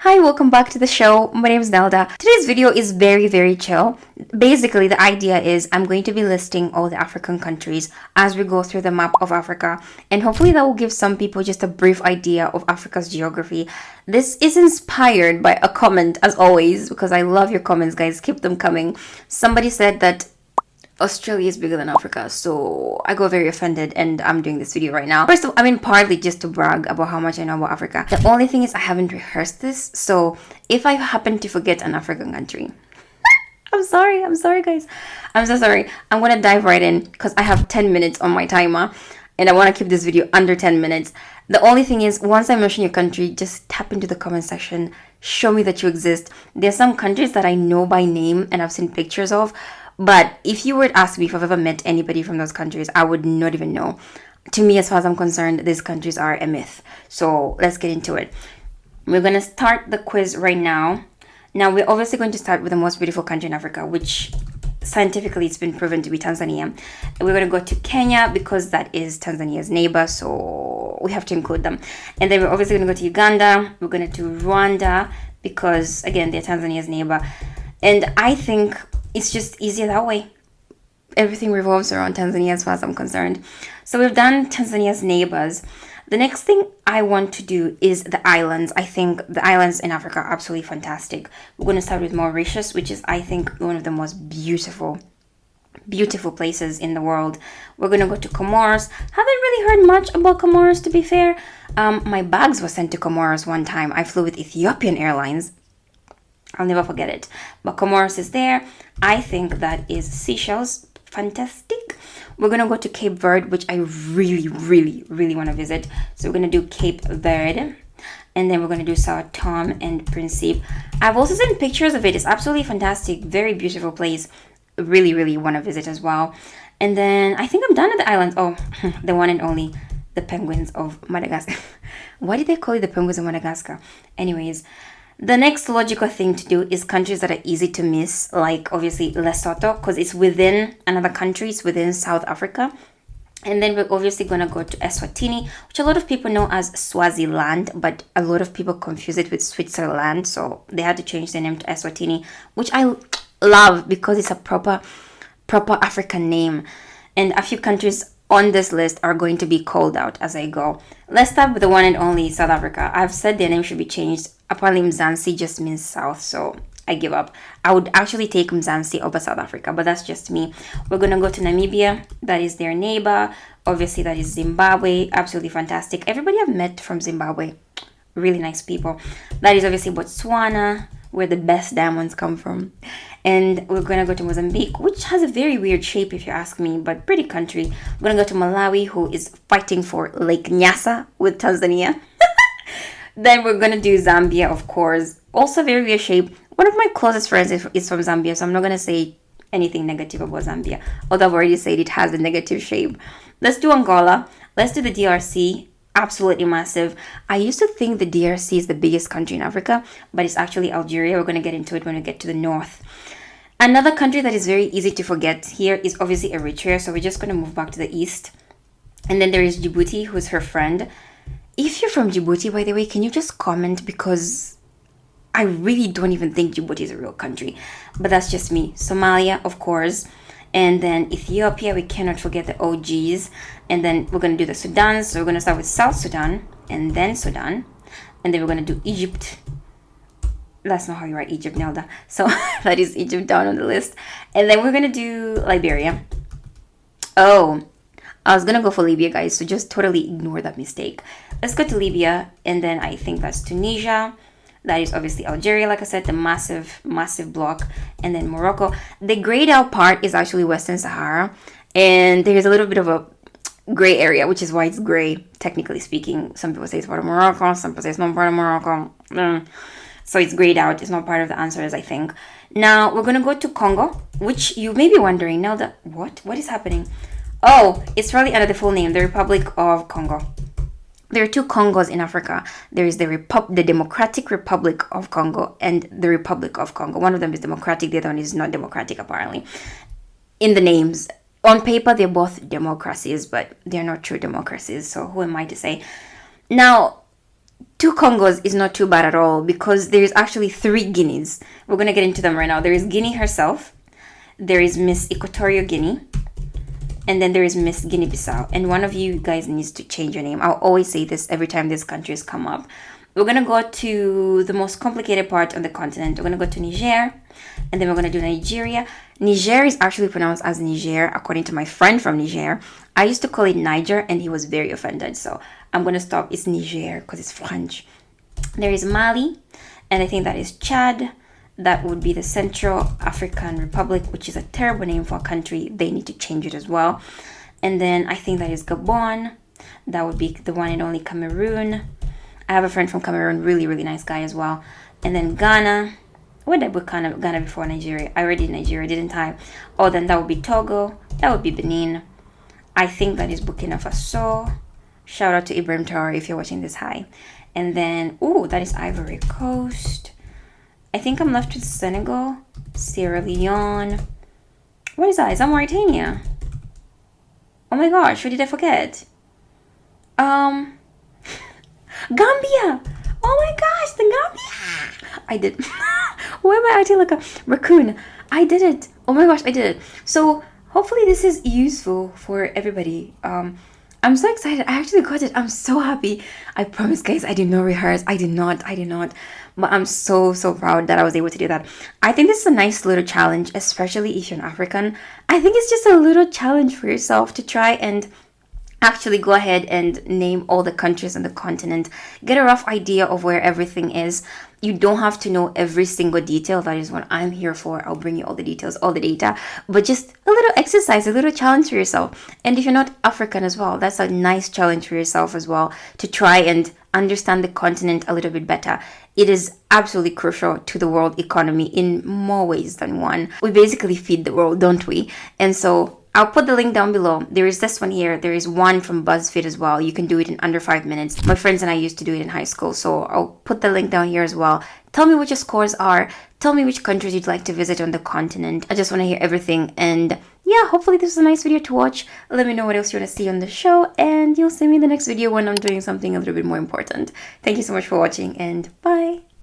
Hi, welcome back to the show. My name is Nelda. Today's video is very chill. Basically, the idea is I'm going to be listing all the African countries as we go through the map of Africa, and hopefully that will give some people just a brief idea of Africa's geography. This is inspired by a comment, as always, because I love your comments, guys. Keep them coming. Somebody said that Australia is bigger than Africa, so I got very offended and I'm doing this video right now. First of all, I mean, partly just to brag about how much I know about Africa. The only thing is I haven't rehearsed this, so if I happen to forget an African country, I'm sorry guys. I'm so sorry. I'm gonna dive right in because I have 10 minutes on my timer and I want to keep this video under 10 minutes. The only thing is, once I mention your country, just tap into the comment section, show me that you exist. There's some countries that I know by name and I've seen pictures of, but if you were to ask me if I've ever met anybody from those countries, I would not even know. To me, as far as I'm concerned, these countries are a myth. So let's get into it. We're going to start the quiz right now. Now, we're obviously going to start with the most beautiful country in Africa, which scientifically it's been proven to be Tanzania. We're going to go to Kenya because that is Tanzania's neighbor, so we have to include them. And then we're obviously going to go to Uganda. We're going to do Rwanda because, again, they're Tanzania's neighbor. And I think it's just easier that way. Everything revolves around Tanzania as far as I'm concerned. So we've done Tanzania's neighbors. The next thing I want to do is the islands. I think the islands in Africa are absolutely fantastic. We're going to start with Mauritius, which is, I think, one of the most beautiful places in the world. We're going to go to Comoros. Haven't really heard much about Comoros, to be fair. My bags were sent to Comoros one time. I flew with Ethiopian Airlines. I'll never forget it. But Comoros is there. I think that is Seychelles. Fantastic. We're going to go to Cape Verde, which I really want to visit. So we're going to do Cape Verde. And then we're going to do Sao Tome and Principe. I've also seen pictures of it. It's absolutely fantastic. Very beautiful place. Really want to visit as well. And then I think I'm done at the islands. Oh, the one and only, the penguins of Madagascar. Why did they call it the penguins of Madagascar? Anyways, the next logical thing to do is countries that are easy to miss, like obviously Lesotho, because it's within another country, it's within South Africa. And then we're obviously going to go to Eswatini, which a lot of people know as Swaziland, but a lot of people confuse it with Switzerland, so they had to change their name to Eswatini, which I love because it's a proper African name. And a few countries on this list are going to be called out as I go. Let's start with the one and only South Africa. I've said their name should be changed. Apparently Mzansi just means south, so I give up. I would actually take Mzansi over South Africa, but that's just me. We're going to go to Namibia. That is their neighbor. Obviously, that is Zimbabwe. Absolutely fantastic. Everybody I've met from Zimbabwe, really nice people. That is obviously Botswana, where the best diamonds come from. And we're going to go to Mozambique, which has a very weird shape if you ask me, but pretty country. We're going to go to Malawi, who is fighting for Lake Nyasa with Tanzania. Then we're going to do Zambia, of course. Also very weird shape. One of my closest friends is from Zambia, so I'm not going to say anything negative about Zambia. Although I've already said it has a negative shape. Let's do Angola. Let's do the DRC. Absolutely massive. I used to think the DRC is the biggest country in Africa, but it's actually Algeria. We're going to get into it when we get to the north. Another country that is very easy to forget here is obviously Eritrea, so we're just going to move back to the east. And then there is Djibouti, who's her friend. If you're from Djibouti, by the way, can you just comment? Because I really don't even think Djibouti is a real country. But that's just me. Somalia, of course. And then Ethiopia, we cannot forget the OGs. And then we're going to do the Sudan. So we're going to start with South Sudan and then Sudan. And then we're going to do Egypt. That's not how you write Egypt, Nelda. So that is Egypt down on the list. And then we're going to do Liberia. Oh, I was going to go for Libya, guys. So just totally ignore that mistake. Let's go to Libya. And then I think that's Tunisia. That is obviously Algeria, like I said, the massive block. And then Morocco. The grayed out part is actually Western Sahara. And there's a little bit of a gray area, which is why it's gray, technically speaking. Some people say it's part of Morocco. Some people say it's not part of Morocco. So it's grayed out. It's not part of the answers, I think. Now, we're going to go to Congo, which you may be wondering, now that, what is happening? Oh, it's probably under the full name, the Republic of Congo. There are two Congos in Africa. There is the Democratic Republic of Congo and the Republic of Congo. One of them is democratic, the other one is not democratic, apparently. In the names, on paper, they're both democracies, but they're not true democracies. So who am I to say? Now, 2 Congos is not too bad at all because there's actually 3 Guineas. We're going to get into them right now. There is Guinea herself, there is Miss Equatorial Guinea, and then there is Miss Guinea-Bissau. And one of you guys needs to change your name. I'll always say this every time these countries come up. We're going to go to the most complicated part on the continent. We're going to go to Niger, and then we're going to do Nigeria. Niger is actually pronounced as Niger, according to my friend from Niger. I used to call it Niger, and he was very offended. So I'm going to stop. It's Niger because it's French. There is Mali, and I think that is Chad. That would be the Central African Republic, which is a terrible name for a country. They need to change it as well. And then I think that is Gabon. That would be the one and only Cameroon. I have a friend from Cameroon, really, really nice guy as well. And then Ghana. What did I put Ghana before Nigeria? I already did Nigeria, didn't I? Oh, then that would be Togo. That would be Benin. I think that is Burkina Faso. Shout out to Ibrahim Traore if you're watching this. Hi. And then, that is Ivory Coast. I think I'm left with Senegal, Sierra Leone. What is that? Is that Mauritania? Oh my gosh, what did I forget? Gambia! Oh my gosh, the Gambia! I did. Why am I acting like a raccoon? I did it. Oh my gosh, I did it. So hopefully this is useful for everybody. I'm so excited. I actually got it. I'm so happy. I promise, guys, I did not rehearse. I did not. But I'm so proud that I was able to do that. I think this is a nice little challenge, especially if you're an African. I think it's just a little challenge for yourself to try and actually go ahead and name all the countries on the continent. Get a rough idea of where everything is. You don't have to know every single detail. That is what I'm here for. I'll bring you all the details, all the data, but just a little exercise, a little challenge for yourself. And if you're not African as well, that's a nice challenge for yourself as well, to try and understand the continent a little bit better. It is absolutely crucial to the world economy in more ways than one. We basically feed the world, don't we? And so I'll put the link down below. There is this one here. There is one from BuzzFeed as well. You can do it in under 5 minutes. My friends and I used to do it in high school, so I'll put the link down here as well. Tell me what your scores are. Tell me which countries you'd like to visit on the continent. I just want to hear everything. And yeah, hopefully this was a nice video to watch. Let me know what else you want to see on the show, and you'll see me in the next video when I'm doing something a little bit more important. Thank you so much for watching, and bye.